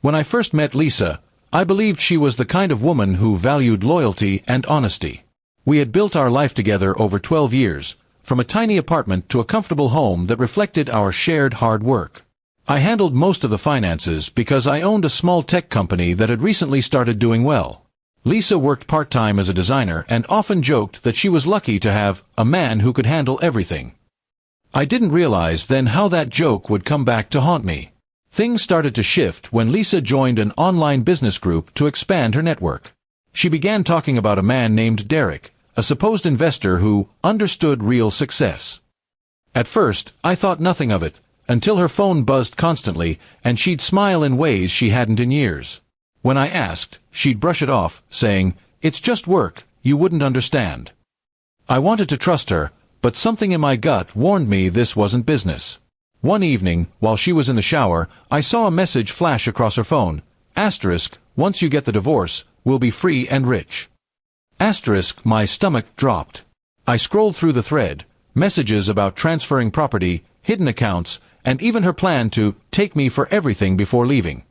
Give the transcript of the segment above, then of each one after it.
When I first met Lisa, I believed she was the kind of woman who valued loyalty and honesty. We had built our life together over 12 years, from a tiny apartment to a comfortable home that reflected our shared hard work. I handled most of the finances because I owned a small tech company that had recently started doing well. Lisa worked part-time as a designer and often joked that she was lucky to have a man who could handle everything. I didn't realize then how that joke would come back to haunt me. Things started to shift when Lisa joined an online business group to expand her network. She began talking about a man named Derek, a supposed investor who understood real success. At first, I thought nothing of it, until her phone buzzed constantly and she'd smile in ways she hadn't in years. When I asked, she'd brush it off, saying, "It's just work, you wouldn't understand." I wanted to trust her, but something in my gut warned me this wasn't business. One evening, while she was in the shower, I saw a message flash across her phone. Asterisk, once you get the divorce, we'll be free and rich. Asterisk, my stomach dropped. I scrolled through the thread, messages about transferring property, hidden accounts, and even her plan to take me for everything before leaving.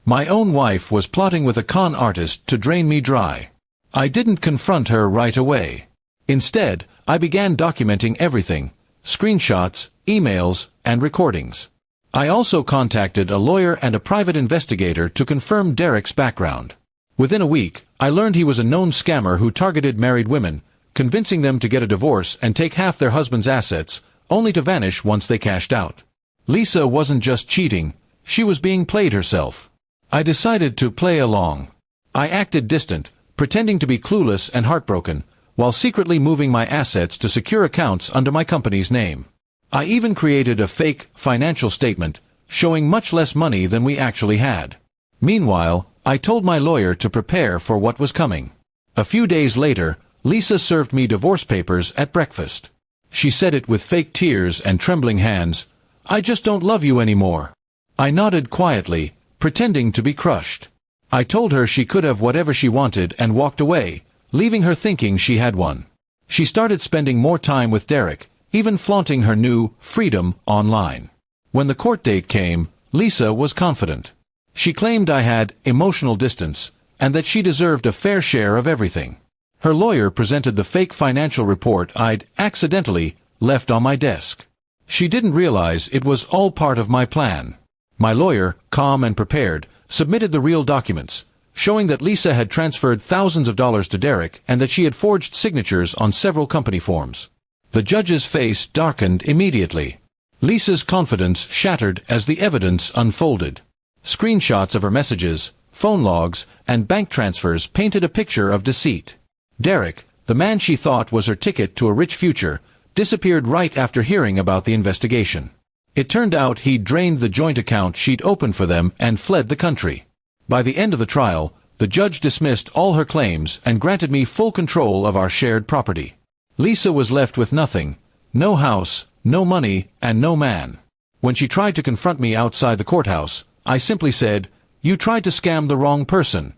My own wife was plotting with a con artist to drain me dry. I didn't confront her right away. Instead, I began documenting everything, screenshots, emails, and recordings. I also contacted a lawyer and a private investigator to confirm Derek's background. Within a week, I learned he was a known scammer who targeted married women, convincing them to get a divorce and take half their husband's assets, only to vanish once they cashed out. Lisa wasn't just cheating, she was being played herself. I decided to play along. I acted distant, pretending to be clueless and heartbroken, while secretly moving my assets to secure accounts under my company's name. I even created a fake financial statement, showing much less money than we actually had. Meanwhile, I told my lawyer to prepare for what was coming. A few days later, Lisa served me divorce papers at breakfast. She said it with fake tears and trembling hands, "I just don't love you anymore." I nodded quietly, pretending to be crushed. I told her she could have whatever she wanted and walked away, leaving her thinking she had won. She started spending more time with Derek, even flaunting her new freedom online. When the court date came, Lisa was confident. She claimed I had emotional distance, and that she deserved a fair share of everything. Her lawyer presented the fake financial report I'd accidentally left on my desk. She didn't realize it was all part of my plan. My lawyer, calm and prepared, submitted the real documents, showing that Lisa had transferred thousands of dollars to Derek and that she had forged signatures on several company forms. The judge's face darkened immediately. Lisa's confidence shattered as the evidence unfolded. Screenshots of her messages, phone logs, and bank transfers painted a picture of deceit. Derek, the man she thought was her ticket to a rich future, disappeared right after hearing about the investigation. It turned out he'd drained the joint account she'd opened for them and fled the country. By the end of the trial, the judge dismissed all her claims and granted me full control of our shared property. Lisa was left with nothing, no house, no money, and no man. When she tried to confront me outside the courthouse, I simply said, "You tried to scam the wrong person."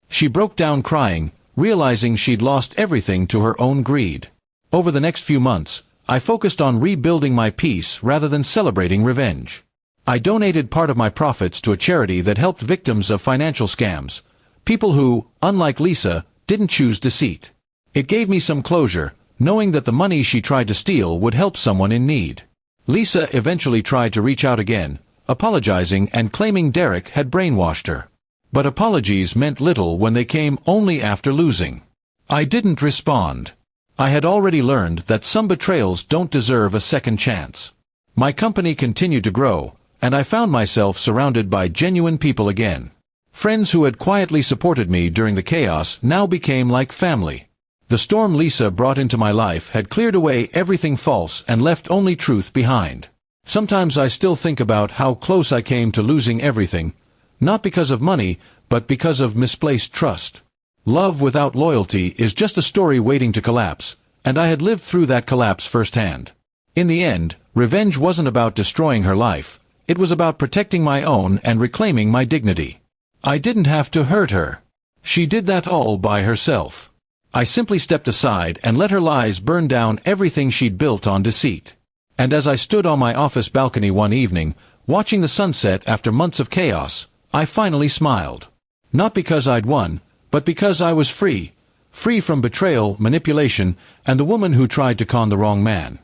She broke down crying, realizing she'd lost everything to her own greed. Over the next few months, I focused on rebuilding my peace rather than celebrating revenge. I donated part of my profits to a charity that helped victims of financial scams, people who, unlike Lisa, didn't choose deceit. It gave me some closure, knowing that the money she tried to steal would help someone in need. Lisa eventually tried to reach out again, apologizing and claiming Derek had brainwashed her. But apologies meant little when they came only after losing. I didn't respond. I had already learned that some betrayals don't deserve a second chance. My company continued to grow, and I found myself surrounded by genuine people again. Friends who had quietly supported me during the chaos now became like family. The storm Lisa brought into my life had cleared away everything false and left only truth behind. Sometimes I still think about how close I came to losing everything, not because of money, but because of misplaced trust. Love without loyalty is just a story waiting to collapse, and I had lived through that collapse firsthand. In the end, revenge wasn't about destroying her life, it was about protecting my own and reclaiming my dignity. I didn't have to hurt her. She did that all by herself. I simply stepped aside and let her lies burn down everything she'd built on deceit. And as I stood on my office balcony one evening, watching the sunset after months of chaos, I finally smiled. Not because I'd won, but because I was free. Free from betrayal, manipulation, and the woman who tried to con the wrong man.